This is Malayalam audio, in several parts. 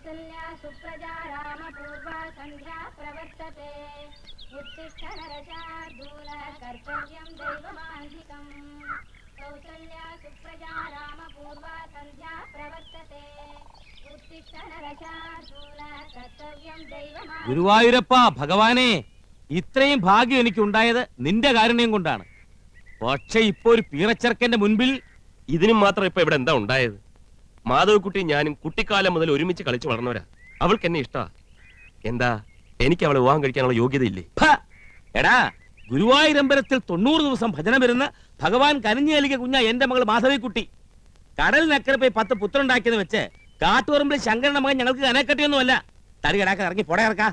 कौसल्या सुप्रजा रामपूर्वा संध्या प्रवर्तते उत्तिष्ठ नरशार्दूल कर्तव्यं दैवमान्धिकम् कौसल्या सुप्रजा रामपूर्वा संध्या प्रवर्तते उत्तिष्ठ नरशार्दूल कर्तव्यं दैवमान्धिकम् ഗുരുവായൂരപ്പ ഭഗവാനെ, ഇത്രയും ഭാഗ്യം എനിക്കുണ്ടായത് നിന്റെ കാരുണ്യം കൊണ്ടാണ്. പക്ഷെ ഇപ്പൊ ഒരു പീറച്ചെറുക്കന്റെ മുൻപിൽ ഇതിനും മാത്രം ഇപ്പൊ ഇവിടെ എന്താ ഉണ്ടായത്? മാധവക്കുട്ടി ഞാനും കുട്ടിക്കാലം മുതൽ ഒരുമിച്ച് കളിച്ചു വളർന്നവരാ. അവൾക്ക് എന്നെ ഇഷ്ടാ. എന്താ, എനിക്ക് അവളെ വിവാഹം കഴിക്കാനുള്ള യോഗ്യതയില്ലേ? എടാ, ഗുരുവായൂരമ്പലത്തിൽ 90 ദിവസം ഭജന വരുന്ന ഭഗവാൻ കനിഞ്ഞേലിക കുഞ്ഞ എന്റെ മകൾ മാധവിക്കുട്ടി. കടലിനക്കരെ പോയി 10 പുത്രനുണ്ടാക്കിയെന്ന് വെച്ച് കാട്ടുപറമ്പിൽ ശങ്കരന്റെ മകൻ ഞങ്ങൾക്ക് കനക്കെട്ടിയൊന്നുമല്ല. തടി കിടാക്കാൻ ഇറങ്ങി പൊടയിറക്കാ.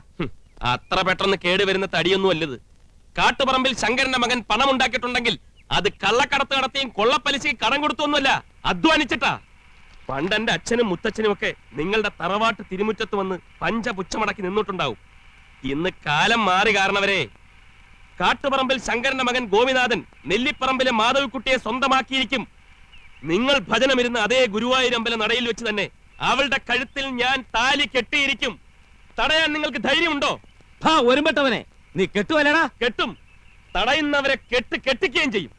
അത്ര പെട്ടെന്ന് കേടുവരുന്ന തടിയൊന്നും അല്ലത്. കാട്ടുപറമ്പിൽ ശങ്കരന്റെ മകൻ പണം ഉണ്ടാക്കിയിട്ടുണ്ടെങ്കിൽ അത് കള്ളക്കടത്ത് നടത്തിയും കൊള്ളപ്പലിശയും കടം കൊടുത്തൊന്നുമല്ല, അധ്വാനിച്ചിട്ടാ. പണ്ട് എന്റെ അച്ഛനും മുത്തച്ഛനും ഒക്കെ നിങ്ങളുടെ തറവാട്ട് തിരുമുറ്റത്ത് വന്ന് പഞ്ചപുച്ഛമടക്കി നിന്നിട്ടുണ്ടാവും. ഇന്ന് കാലം മാറി കാരണവരെ. കാട്ടുപറമ്പിൽ ശങ്കരന്റെ മകൻ ഗോപിനാഥൻ നെല്ലിപ്പറമ്പിലെ മാധവിക്കുട്ടിയെ സ്വന്തമാക്കിയിരിക്കും. നിങ്ങൾ ഭജനമിരുന്ന അതേ ഗുരുവായൂരമ്പല നടയിൽ വെച്ച് തന്നെ അവളുടെ കഴുത്തിൽ ഞാൻ താലി കെട്ടിയിരിക്കും. തടയാൻ നിങ്ങൾക്ക് ധൈര്യമുണ്ടോ? ഒരുമ്പെട്ടവനെ, നീ കെട്ടുവല്ലടാ? കെട്ടും. തടയുന്നവരെ കെട്ടിക്കുകയും ചെയ്യും.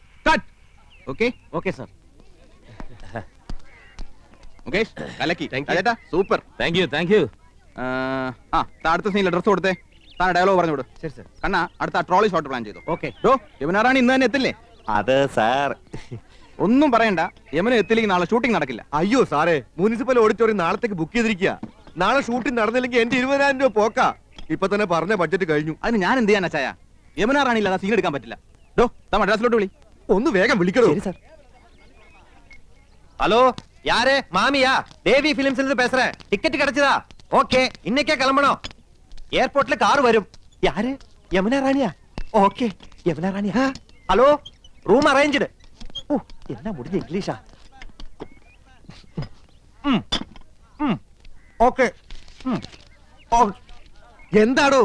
Okay sir. Super, thank you. അടുത്ത സീനിൽ ഡ്രസ് കൊടുത്തേ. താൻ ഡയലോഗ് പറഞ്ഞു വിടും. ശരി സർ. കണ്ണാ, അടുത്ത ട്രോളി ഷോട്ട് പ്ലാൻ ചെയ്തു. ഓക്കെ. യമുനാറാണി ഇന്ന് തന്നെ എത്തില്ലേ? അതെ സാർ. ഒന്നും പറയണ്ട, യമുന എത്തില്ലെങ്കിൽ നാളെ ഷൂട്ടിംഗ് നടക്കില്ല. അയ്യോ സാറേ, മുനിസിപ്പൽ ഓഡിറ്റോറിയം നാളത്തേക്ക് ബുക്ക് ചെയ്തിരിക്കുക. നാളെ ഷൂട്ടിംഗ് നടന്നില്ലെങ്കിൽ എന്റെ 20,000 രൂപ പോക്കാ. ഇപ്പൊ തന്നെ പറഞ്ഞ ബഡ്ജറ്റ് കഴിഞ്ഞു. അതിന് ഞാൻ എന്ത് ചെയ്യാനാ ചായ? യമുനാറാണി ഇല്ലാതെ സീൻ എടുക്കാൻ പറ്റില്ല. മദ്രാസിലോട്ട് വിളി. ഒന്ന് വേഗം വിളിക്കണോ? ശരി സർ. ஹலோ, யாரு? மாமியா? தேவி பிலிம்ஸ்ல இருந்து பேசுறேன். டிக்கெட் கிடைச்சதா? ஓகே, இன்னைக்கே கிளம்பணும். ஏர்போர்ட்ல கார் வரும். யாரு? யமுனா ராணியா? ஓகே, யமுனா ராணியா? Hello, room அரேഞ്ച്ഡ്. ஓ, என்ன முடிஞ்ச இங்கிலீஷா? ഓക്കെ. എന്താടോ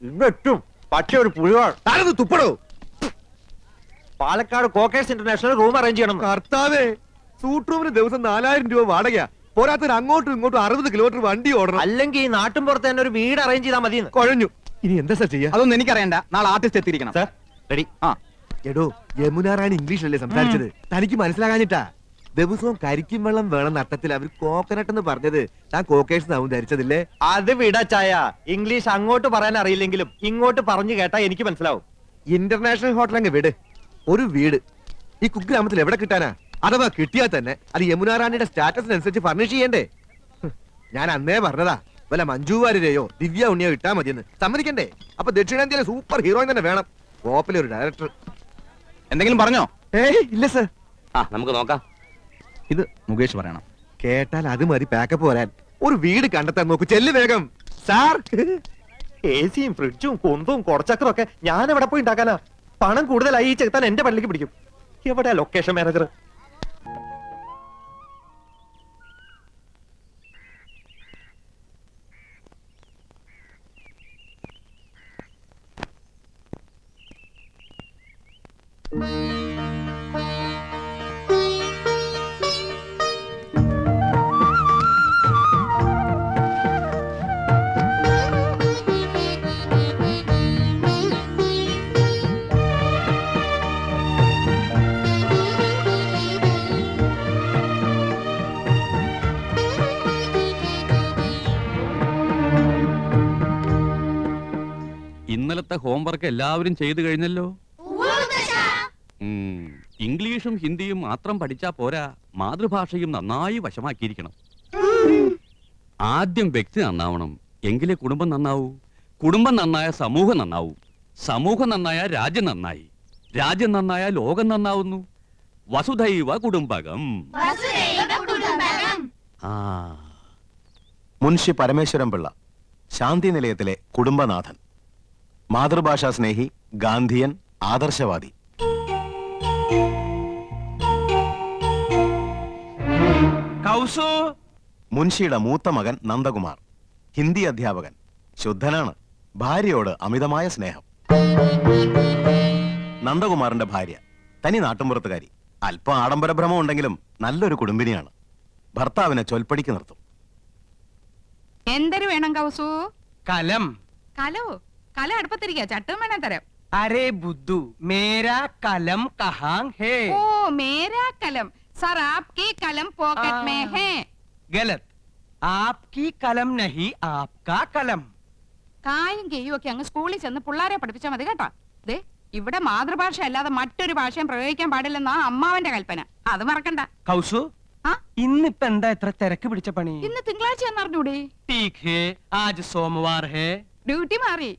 ഇന്നെത്തും. പക്ഷെ ഒരു പുഴുവാണ്. താനൊന്ന് തുപ്പടോ. പാലക്കാട് കോക്കേഴ്സ് ഇന്റർനാഷണൽ റൂം അറേഞ്ച് ചെയ്യണം. കർത്താവേ, സൂട്ട് റൂമിന് ദിവസം 4,000 രൂപ വാടകയാ. പോരാത്തിന് അങ്ങോട്ടും ഇങ്ങോട്ടും 60 കിലോമീറ്റർ വണ്ടി ഓടണം. അല്ലെങ്കിൽ ഈ നാട്ടും പുറത്ത് തന്നെ ഒരു വീട് അറേഞ്ച് ചെയ്താൽ മതി. കുഴഞ്ഞു. ഇനി എന്താ സാർ ചെയ്യാ? അതൊന്നും എനിക്കറിയണ്ട. നാളെ ആർട്ടിസ്റ്റ് എത്തിയിരിക്കണം. Sir ready. എടോ, യമുനാ റാണി ഇംഗ്ലീഷല്ലേ സംസാരിച്ചത്? തനിക്ക് മനസ്സിലാകാഞ്ഞിട്ടാ. ദിവസവും കരിക്കും വെള്ളം വേണം നട്ടത്തിൽ അവർ കോക്കനട്ട് എന്ന് പറഞ്ഞത്. താൻ കോക്കേഴ്സ് ആവും ധരിച്ചതില്ലേ? അത് വിടച്ചായ. ഇംഗ്ലീഷ് അങ്ങോട്ട് പറയാൻ അറിയില്ലെങ്കിലും ഇങ്ങോട്ട് പറഞ്ഞു കേട്ടാ എനിക്ക് മനസ്സിലാവും. ഇന്റർനാഷണൽ ഹോട്ടൽ അങ്ങ് വിട്. ഒരു വീട് ഈ കുഗ്രാമത്തിൽ എവിടെ കിട്ടാനാ? അഥവാ കിട്ടിയാൽ തന്നെ അത് യമുനാ റാണിയുടെ സ്റ്റാറ്റസിനനുസരിച്ച് ഫർണിഷ് ചെയ്യണ്ടേ? ഞാൻ അന്നേ പറഞ്ഞതാ, വല്ല മഞ്ജു വാര്യരെയോ ദിവ്യ ഉണ്ണിയോ ഇട്ടാ മതിയെന്ന്. സമ്മതിക്കണ്ടേ? അപ്പൊ ദക്ഷിണേന്ത്യയിലെ സൂപ്പർ ഹീറോയിൻ തന്നെ വേണം. കോപ്പിലെ ഒരു ഡയറക്ടർ. എന്തെങ്കിലും പറഞ്ഞോ? ഇല്ല സർ. നമുക്ക് നോക്കാം. ഇത് മുകേഷ് പറയണം. കേട്ടാൽ അത് മതി പാക്കപ്പ് വരാൻ. ഒരു വീട് കണ്ടെത്താൻ നോക്കൂ. ചെല്ല് വേഗം. സാർ, എസിയും ഫ്രിഡ്ജും കുന്തവും കുറച്ചക്കറും ഒക്കെ ഞാൻ എവിടെ പോയി ഉണ്ടാക്കാനാ? പണം കൂടുതലായി ഈ ചെറുത്താൻ എന്റെ പള്ളിക്ക് പിടിക്കും. എവിടെയാ ലൊക്കേഷൻ മാനേജർ? ഇന്നലത്തെ ഹോംവർക്ക് എല്ലാവരും ചെയ്തു കഴിഞ്ഞല്ലോ. ഇംഗ്ലീഷും ഹിന്ദിയും മാത്രം പഠിച്ചാ പോരാ, മാതൃഭാഷയും നന്നായി വശമാക്കിയിരിക്കണം. ആദ്യം വ്യക്തി നന്നാവണം, എങ്കിലേ കുടുംബം നന്നാവൂ. കുടുംബം നന്നായ സമൂഹം നന്നാവൂ. സമൂഹം നന്നായ രാജ്യം നന്നായി. രാജ്യം നന്നായ ലോകം നന്നാവുന്നു. വസുധൈവ കുടുംബകം. മുൻഷി പരമേശ്വരൻ പിള്ള, ശാന്തി നിലയത്തിലെ കുടുംബനാഥൻ, മാതൃഭാഷാ സ്നേഹി, ഗാന്ധിയൻ, ആദർശവാദി. മുൻഷിയുടെ മൂത്ത മകൻ നന്ദകുമാർ, ഹിന്ദി അധ്യാപകൻ, ശുദ്ധനാണ്, ഭാര്യയോട് അമിതമായ സ്നേഹം. നന്ദകുമാറിന്റെ ഭാര്യ തനി നാട്ടുമ്പുറത്തുകാരി, അല്പം ആഡംബര ഭ്രമം ഉണ്ടെങ്കിലും നല്ലൊരു കുടുംബിനിയാണ്. ഭർത്താവിനെ ചൊൽപ്പടിക്ക് നിർത്തും. എന്തൊരു വേണം കൗസു? കലം. കലോ? കല അടുപ്പത്തിരിക്കുക, ചട്ടും വേണം തരാം. അരേ ബുദ്ധു, മേരാ കലം കഹാങ് ഹേ? ഓ മേരാ കലം. സർ ആപ്കി കലം പോക്കറ്റ് മേ ഹേ. ഗലത്. ആപ്കി കലം നഹി, ആപ്കാ കലം. കായും കെയ്യും ഒക്കെ അങ്ങ് സ്കൂളിൽ ചെന്ന് പിള്ളാരെ പഠിപ്പിച്ചാൽ മതി കേട്ടോ. ദേ ഇവിടെ മാതൃഭാഷ അല്ലാതെ മറ്റൊരു ഭാഷയും പ്രയോഗിക്കാൻ പാടില്ലെന്നാ അമ്മാവന്റെ കൽപ്പന. അത് മറക്കണ്ട. കൗസു, ആ ഇന്നിപ്പോ എന്താ ഇത്ര തിരക്ക് പിടിച്ച പണി? ഇന്ന് തിങ്കളാഴ്ച എന്നറിഞ്ഞൂടെ? ठीक है, आज सोमवार है. ഡ്യൂട്ടി മാറി.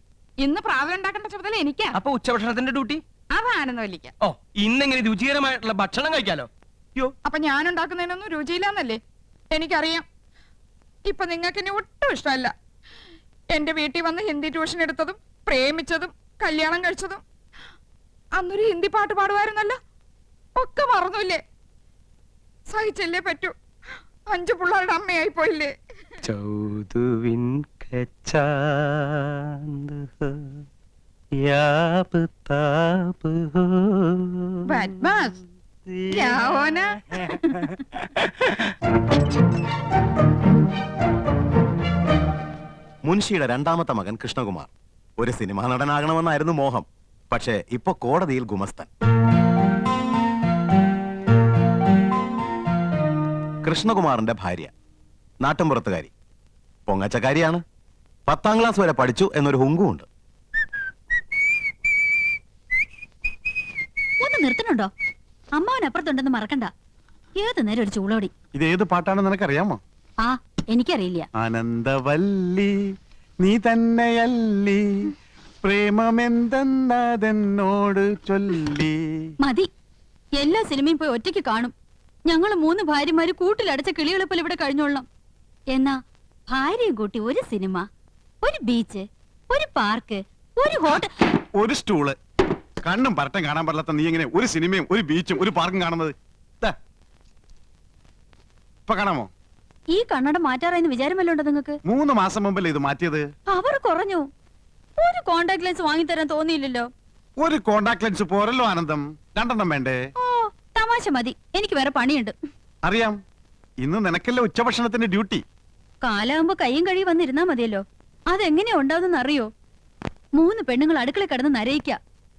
ഇന്ന് പ്രാതൽ ഉണ്ടാക്കേണ്ട ചുമതല എനിക്കാ. അപ്പൊ ഉച്ചഭക്ഷണത്തിന്റെ ഡ്യൂട്ടി? അതാണെന്ന് വലിക്ക. ഓ, ഇന്നെങ്ങനെ രുചികരമായിട്ടുള്ള ഭക്ഷണം കഴിക്കാലോ. യോ, അപ്പൊ ഞാൻ ഉണ്ടാക്കുന്നതിനൊന്നും രുചിയില്ലാന്നല്ലേ? എനിക്കറിയാം. ഇപ്പൊ നിങ്ങൾക്ക് ഇനി ഒട്ടും ഇഷ്ടമല്ല. എന്റെ വീട്ടിൽ വന്ന് ഹിന്ദി ട്യൂഷൻ എടുത്തതും പ്രേമിച്ചതും കല്യാണം കഴിച്ചതും അന്നൊരു ഹിന്ദി പാട്ട് പാടുമായിരുന്നല്ലോ, ഒക്കെ മറന്നില്ലേ? സഹിച്ചല്ലേ പറ്റൂ. 5 പിള്ളേരുടെ അമ്മയായി പോയില്ലേ? ചൗദുവിൻ കച്ചാന്ത് ഹോ, യാബ് താബ് ഹോ. ബദ്മാസ്. ക്യാ ഹോനാ? മുൻഷിയുടെ രണ്ടാമത്തെ മകൻ കൃഷ്ണകുമാർ ഒരു സിനിമാ നടനാകണമെന്നായിരുന്നു മോഹം. പക്ഷേ ഇപ്പൊ കോടതിയിൽ ഗുമസ്തൻ. കൃഷ്ണകുമാറിന്റെ ഭാര്യ നാട്ടിൻപുറത്തുകാരി, പൊങ്ങച്ചക്കാരിയാണ്. 10ാം ക്ലാസ് വരെ പഠിച്ചു എന്നൊരു ഹുങ്കുമുണ്ട്. ഒന്ന് നിർത്തണുണ്ടോ? അമ്മാവൻ അപ്പുറത്തുണ്ടെന്ന് മറക്കണ്ട. ഏത് നേരം ഒരു ചൂളോടി. ഇത് ഏത് പാട്ടാണെന്ന് നിനക്കറിയാമോ? ആ എനിക്കറിയില്ല. ആനന്ദവല്ലി നീ തന്നെയല്ലി പ്രേമമെന്തെന്നതെന്നോട് ചൊല്ലി. മതി. എല്ലാ സിനിമയും പോയി ഒറ്റയ്ക്ക് കാണും. ഞങ്ങള് 3 ഭാര്യമാര് കൂട്ടിലടച്ച കിളികളെപ്പോലെ ഇവിടെ കഴിഞ്ഞോളാം. എന്നാ ഭാര്യയും കൂട്ടി ഒരു സിനിമ, ഒരു ബീച്ച്, ഒരു പാർക്ക്, ഒരു ഹോട്ടൽ, ഒരു സ്റ്റൂള്. കണ്ണും പരട്ടം കാണാൻ പാടില്ലാത്ത നീ എങ്ങനെ ഒരു സിനിമയും ഒരു ബീച്ചും ഒരു പാർക്കും കാണുന്നത്? ഇപ്പൊ കാണാമോ? ഈ കണ്ണട മാറ്റാറായെന്ന് വിചാരമല്ലോണ്ടോ നിങ്ങൾക്ക്? 3 മാസം മുമ്പല്ലേ ഇത് മാറ്റിയത്? അവർ കുറഞ്ഞു. ഒരു കോണ്ടാക്ട് ലെൻസ് വാങ്ങിത്തരാൻ തോന്നിയില്ലല്ലോ. ഒരു കോണ്ടാക്ട് ലെൻസ് പോരല്ലോ ആനന്ദം, 2 വേണ്ടേ? ഓ തമാശ മതി. എനിക്ക് വേറെ പണിയുണ്ട്. അറിയാം, ഇന്ന് നിനക്കല്ലേ ഉച്ചഭക്ഷണത്തിന്റെ ഡ്യൂട്ടി. കാലാകുമ്പോ കയ്യും കഴിയും വന്നിരുന്നാ മതിയല്ലോ. അതെങ്ങനെയാ ഉണ്ടാവുന്ന അറിയോ? 3 പെണ്ണുങ്ങൾ അടുക്കള കിടന്ന് നരയിക്ക.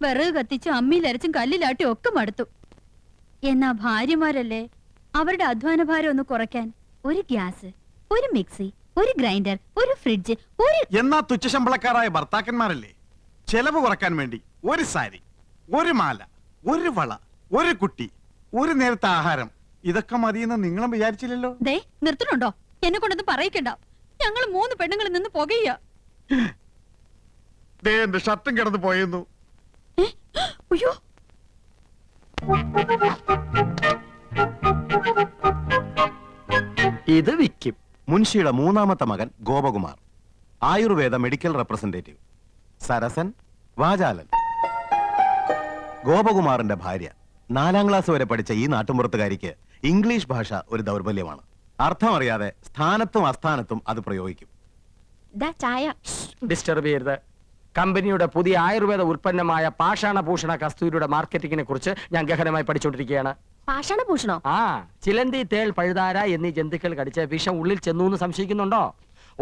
വിറക് കത്തിച്ചും അമ്മിയിലരച്ചും കല്ലിലാട്ടി ഒക്കെ മടുത്തു. എന്നാ ഭാര്യമാരല്ലേ, അവരുടെ അധ്വാന ഭാരം ഒന്ന് കുറയ്ക്കാൻ ഒരു ഗ്യാസ്, ഒരു മിക്സി, ഒരു ഗ്രൈൻഡർ, ഒരു ഫ്രിഡ്ജ്, ഒരു എന്നാ തുച്ഛശമ്പളക്കാരായ ഭർത്താക്കന്മാരല്ലേ ചെലവ് കുറക്കാൻ വേണ്ടി ഒരു സാരി, ഒരു മാല, ഒരു വള, ഒരു കുട്ടി, ഒരു നേരത്തെ ആഹാരം, ഇതൊക്കെ മതിയെന്ന് നിങ്ങളും വിചാരിച്ചില്ലല്ലോ. ദേ നിർത്തണുണ്ടോ? എന്നെ കൊണ്ടൊന്നും പറയിക്കണ്ട. ഞങ്ങൾ 3 പെണ്ണുങ്ങളിൽ നിന്ന് പുകയ്യ. എന്റെ ഷർട്ടും കിടന്നു പോയിരുന്നു. അയ്യോ, ഇത് വിക്കും. മുൻഷിയുടെ 3ാമത്തെ മകൻ ഗോപകുമാർ, ആയുർവേദ മെഡിക്കൽ റെപ്രസെന്റേറ്റീവ്. സരസൻ, വാചാലൻ. ഗോപകുമാറിന്റെ ഭാര്യ 4ാം ക്ലാസ് വരെ പഠിച്ച ഈ നാട്ടുമ്പുറത്തുകാരിക്ക് ഇംഗ്ലീഷ് ഭാഷ ഒരു ദൗർബല്യമാണ്. അർത്ഥമറിയാതെ സ്ഥാനത്തും അസ്ഥാനത്തും അത് പ്രയോഗിക്കും. ചായ ഡിസ്റ്റർബ് ചെയ്യരുത്. കമ്പനിയുടെ പുതിയ ആയുർവേദ ഉൽപ്പന്നമായ പാഷാണഭൂഷണ കസ്തൂരിയുടെ മാർക്കറ്റിംഗിനെ കുറിച്ച് ഞാൻ ഗഹനമായി പഠിച്ചുകൊണ്ടിരിക്കുകയാണ്. പാഷാണഭൂഷണോ? ആ, ചിലന്തി, തേൾ, പഴുതാര എന്നീ ജന്തുക്കൾ കടിച്ച് വിഷം ഉള്ളിൽ ചെന്നു എന്ന് സംശയിക്കുന്നുണ്ടോ?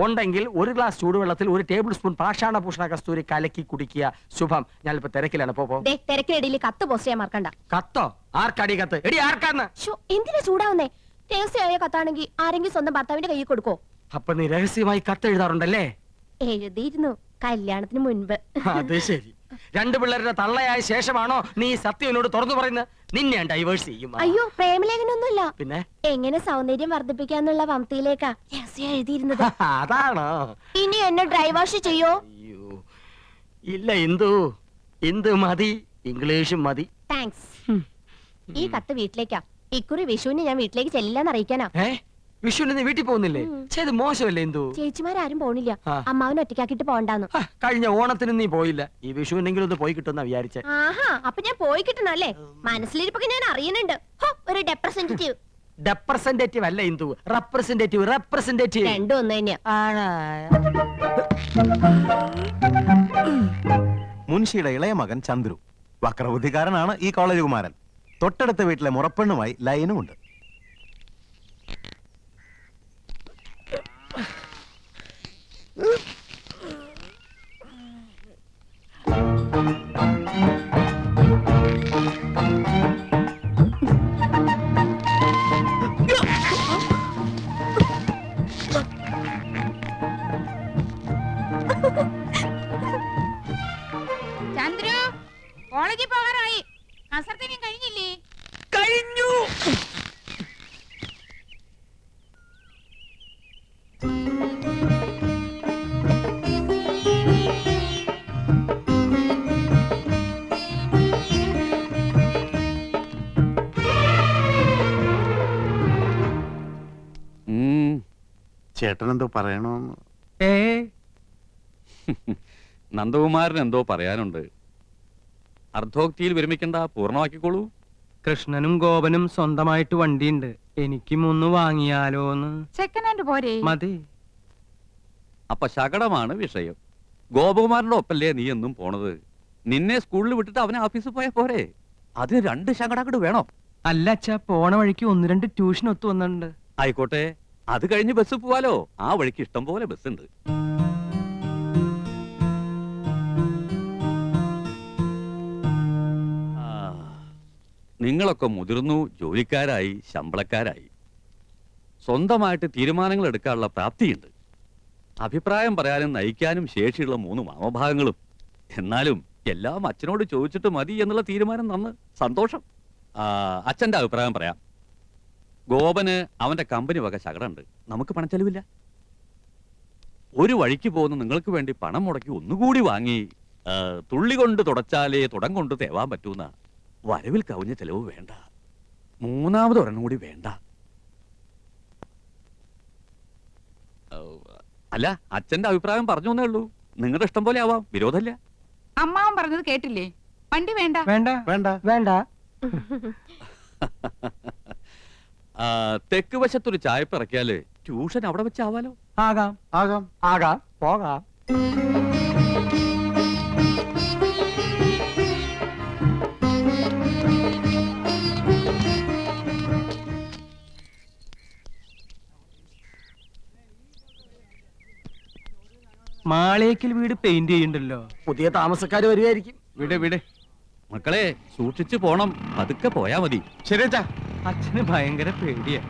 ഉണ്ടെങ്കിൽ 1 ഗ്ലാസ് ചൂടുവെള്ളത്തിൽ 1 ടേബിൾ സ്പൂൺ പാഷാണഭൂഷണ കസ്തൂരി കലക്കി കുടിക്കുക. ശുഭം. ഞാനിപ്പോ തിരക്കിലാണ്. പോ. തിരക്കിനിടയിൽ കത്ത് പോസ്റ്റ് ചെയ്യാൻ മറക്കണ്ട. കത്തോ? ആർക്കടി കത്ത്? എടി ആർക്കാന്ന്? എന്തിനാ ചൂടാവുന്നേ? രഹസ്യമായ കത്താണെങ്കിൽ ആരെങ്കിലും സ്വന്തം ഭർത്താവിന്റെ കയ്യിൽ കൊടുക്കോ? അപ്പൊ നീ രഹസ്യമായി കത്ത് എഴുതാറുണ്ടല്ലേ? എഴുതിയിരുന്നു, കല്യാണത്തിന് മുൻപ്. അത് ശരി. 2 പിള്ളേരുടെ തള്ളയായ ശേഷമാണോ നീ സത്യം എന്നോട് തുറന്നു പറയുന്നത്? നിന്നെ ഞാൻ ഡൈവേഴ്സ് ചെയ്യും. അയ്യോ, പ്രേമലേഖനൊന്നുമില്ല. പിന്നെ എങ്ങനെ സൗന്ദര്യം വർദ്ധിപ്പിക്കാന്നുള്ള വംതിയിലേക്കാ രഹസ്യം എഴുതിയിരുന്നത്. അതാണോ? ഇനി എന്നെ ഡ്രൈവാഷ് ചെയ്യോ? അയ്യോ ഇല്ല ഇന്ദു മതി, ഇംഗ്ലീഷും മതി. താങ്ക്സ്. ഈ കത്ത് വീട്ടിലേക്കാ. ഇക്കുറി വിഷുവിന് ഞാൻ വീട്ടിലേക്ക് ചെല്ലാന്ന് അറിയിക്കാനാ. വിഷുവിന് നീ വീട്ടിൽ പോകുന്നില്ലേ? ചെയ്ത് മോശമല്ലേ ഇന്ദു? ചേച്ചിമാരും പോണില്ല. അമ്മാവൻ ഒറ്റയ്ക്കാക്കിട്ട് പോണ്ടാന്ന്. കഴിഞ്ഞ ഓണത്തിന് നീ പോയില്ല. ഈ വിഷുവിനെങ്കിലും ഒന്ന് പോയി കിട്ടുന്ന വിചാരിച്ചേ. ആഹാ, അപ്പൊ ഞാൻ പോയി കിട്ടണല്ലേ? മനസ്സിലിരിപ്പൊക്കെ ഞാൻ അറിയുന്നുണ്ട്. ഒരു റെപ്രസെന്റേറ്റീവ്. റെപ്രസെന്റേറ്റീവ് അല്ല ഇന്ദു, റെപ്രസെന്റേറ്റീവ്. രണ്ടും ഒന്ന് തന്നെയാ. മുൻഷിയുടെ ഇളയ മകൻ ചന്ദ്രു വക്രബുദ്ധിക്കാരനാണ്. ഈ കോളേജ് കുമാരൻ. തൊട്ടടുത്ത വീട്ടിലെ മുറപ്പെണ്ണുമായി ലൈനുമുണ്ട്. ചേട്ടൻ എന്തോ പറയണോന്ന്. നന്ദകുമാരൻ എന്തോ പറയാനുണ്ട്. അർദ്ധോക്തിയിൽ വിരമിക്കണ്ട, പൂർണ്ണമാക്കിക്കോളൂ. കൃഷ്ണനും ഗോപനും സ്വന്തമായിട്ട് വണ്ടിയുണ്ട്. എനിക്കും ഒന്ന് വാങ്ങിയാലോന്ന്. സെക്കൻഡ് ഹാൻഡ് പോരെ? മതി. അപ്പൊ ശകടമാണ് വിഷയം. ഗോപകുമാരന്റെ ഒപ്പല്ലേ നീ എന്നും പോണത്? നിന്നെ സ്കൂളിൽ വിട്ടിട്ട് അവനെ ഓഫീസിൽ പോയാ പോരെ? അതിന് 2 ശകടാക്കട് വേണോ? അല്ല അച്ഛാ, പോണ വഴിക്ക് 1-2 ട്യൂഷൻ ഒത്തു വന്നിട്ടുണ്ട്. ആയിക്കോട്ടെ, അത് കഴിഞ്ഞ് ബസ് പോവാലോ. ആ വഴിക്ക് ഇഷ്ടം പോലെ ബസ് ഉണ്ട്. നിങ്ങളൊക്കെ മുതിർന്നു, ജോലിക്കാരായി, ശമ്പളക്കാരായി, സ്വന്തമായിട്ട് തീരുമാനങ്ങൾ എടുക്കാനുള്ള പ്രാപ്തിയുണ്ട്. അഭിപ്രായം പറയാനും നയിക്കാനും ശേഷിയുള്ള 3 മാമഭാഗങ്ങളും. എന്നാലും എല്ലാം അച്ഛനോട് ചോദിച്ചിട്ട് മതി എന്നുള്ള തീരുമാനം നന്ന്, സന്തോഷം. അച്ഛന്റെ അഭിപ്രായം പറയാം. ഗോപന് അവന്റെ കമ്പനി വക ശകടുണ്ട്. നമുക്ക് പണച്ചെലവില്ല. ഒരു വഴിക്ക് പോകുന്ന നിങ്ങൾക്ക് വേണ്ടി പണം മുടക്കി ഒന്നുകൂടി വാങ്ങി തുള്ളി കൊണ്ട് തുടച്ചാലേ തുടം കൊണ്ട് തേവാൻ പറ്റൂന്ന വരവിൽ കവിഞ്ഞ ചെലവ് വേണ്ട. 3ാമത് ഒരെണ്ണം കൂടി വേണ്ട. അല്ല, അച്ഛന്റെ അഭിപ്രായം പറഞ്ഞു എന്നേ ഉള്ളൂ. നിങ്ങളുടെ ഇഷ്ടം പോലെ ആവാം, വിരോധമില്ല. അമ്മാവൻ പറഞ്ഞത് കേട്ടില്ലേ? വണ്ടി വേണ്ട. വേണ്ട വേണ്ട വേണ്ട. തെക്ക് വശത്തൊരു ചായപ്പ് ഇറക്കിയാല് ട്യൂഷൻ അവിടെ വെച്ചാവാലോ. ആകാം ആകാം ആകാം, പോകാം. മാളേക്കൽ വീട് പെയിന്റ് ചെയ്യണ്ടല്ലോ. പുതിയ താമസക്കാര് വരുമായിരിക്കും. വിട് വിട്. മക്കളെ സൂക്ഷിച്ചു പോണം, പതുക്കെ പോയാ മതി. ശരി അച്ഛാ. അച്ഛന് ഭയങ്കര പേടിയാ.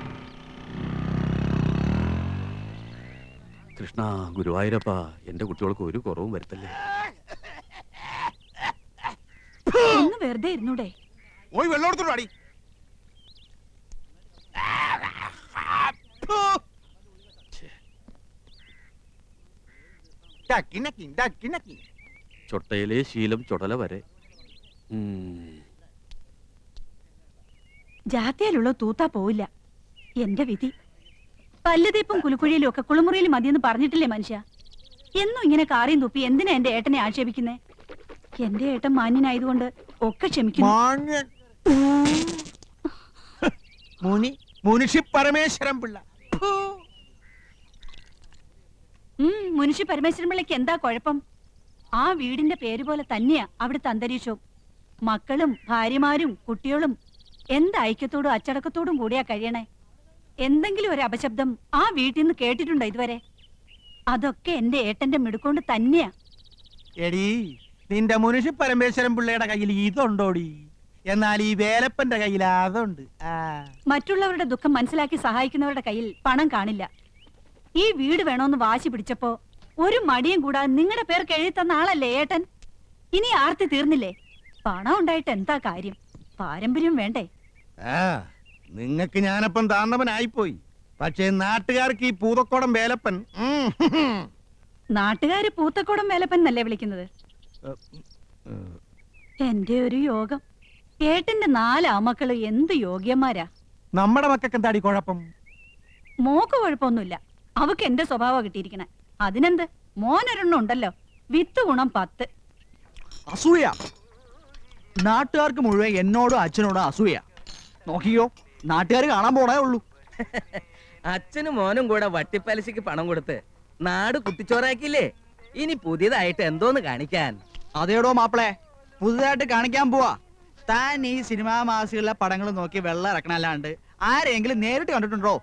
കൃഷ്ണ ഗുരുവായൂരപ്പ, എന്റെ കുട്ടികൾക്ക് ഒരു കുറവും വരുത്തല്ലേ. ഒന്ന് വെറുതെ ഇരുന്നൂടെ? പോയി വെള്ളം എടുത്തോളൂ അടി. ചൊട്ടയിലെ ശീലം ചുടല വരെ. ജാത്തിയിലുള്ള തൂത്താ പോവില്ല. എന്റെ വിധി. പല്ലുതീപ്പും കുലുക്കുഴിയിലും ഒക്കെ കുളിമുറിയിൽ മതിയെന്ന് പറഞ്ഞിട്ടില്ലേ മനുഷ്യ? എന്നും ഇങ്ങനെ കാറിയും തുപ്പി എന്തിനാ എന്റെ ഏട്ടനെ ആക്ഷേപിക്കുന്നേ? എന്റെ ഏട്ടൻ മാന്യനായതുകൊണ്ട് ഒക്കെ ക്ഷമിക്കുന്നു. മുനിഷി പരമേശ്വരൻ പിള്ള. മുനിഷി പരമേശ്വരൻ പിള്ളയ്ക്ക് എന്താ കുഴപ്പം? ആ വീടിന്റെ പേര് പോലെ തന്നെയാ അവിടുത്തെ അന്തരീക്ഷവും. മക്കളും ഭാര്യമാരും കുട്ടികളും എന്ത് ഐക്യത്തോടും അച്ചടക്കത്തോടും കൂടിയാ കഴിയണേ. എന്തെങ്കിലും ഒരു അപശബ്ദം ആ വീട്ടിൽ നിന്ന് കേട്ടിട്ടുണ്ടോ ഇതുവരെ? അതൊക്കെ എന്റെ ഏട്ടന്റെ മിടുക്കൊണ്ട് തന്നെയാ. എടീ, നിന്റെ മുനിഷി പരമേശ്വരൻ പിള്ളയുടെ കയ്യിൽ ഇതുണ്ടോടി? എന്നാൽ ഈ വേലപ്പന്റെ കയ്യിൽ അതുണ്ട്. മറ്റുള്ളവരുടെ ദുഃഖം മനസ്സിലാക്കി സഹായിക്കുന്നവരുടെ കയ്യിൽ പണം കാണില്ല. ഈ വീട് വേണോന്ന് വാശി പിടിച്ചപ്പോ ഒരു മടിയും കൂടാതെ നിങ്ങളുടെ പേർക്ക് എഴുതി തന്ന ആളല്ലേ ഏട്ടൻ? ഇനി ആർത്തി തീർന്നില്ലേ? പണം ഉണ്ടായിട്ട് എന്താ കാര്യം? പാരമ്പര്യം വേണ്ടേ? നിങ്ങക്ക് ഞാനപ്പം താണ്ടവനായിപ്പോയി. പക്ഷേ നാട്ടുകാർക്ക് ഈ പൂതക്കോടം വേലപ്പൻ. നാട്ടുകാര് പൂത്തക്കോടം വേലപ്പൻ എന്നല്ലേ വിളിക്കുന്നത്? എന്റെ ഒരു യോഗം. ഏട്ടന്റെ 4 ആമക്കള് എന്ത് യോഗ്യന്മാരാ. നമ്മുടെ മക്കൾക്ക് എന്താടി കുഴപ്പം? മോക്ക് കുഴപ്പമൊന്നുമില്ല. അവക്ക് എന്റെ സ്വഭാവം കിട്ടിയിരിക്കണേ. അതിനെന്ത്? മോനൊരെണ്ണം ഉണ്ടല്ലോ, വിത്ത് ഗുണം 10. അസൂയ. നാട്ടുകാർക്ക് മുഴുവൻ എന്നോടും അച്ഛനോടും അസൂയ. നോക്കിയോ, നാട്ടുകാർ കാണാൻ പോണേ ഉള്ളൂ. അച്ഛനും മോനും കൂടെ വട്ടിപ്പലിശക്ക് പണം കൊടുത്ത് നാട് കുട്ടിച്ചോറാക്കിയില്ലേ? ഇനി പുതിയതായിട്ട് എന്തോന്ന് കാണിക്കാൻ? അതേടോ മാപ്പിളെ, പുതുതായിട്ട് കാണിക്കാൻ പോവാ. താൻ ഈ സിനിമാ മാസികളിലെ പടങ്ങൾ നോക്കി വെള്ളം ഇറക്കണല്ലാണ്ട് ആരെങ്കിലും നേരിട്ട് കണ്ടിട്ടുണ്ടോ?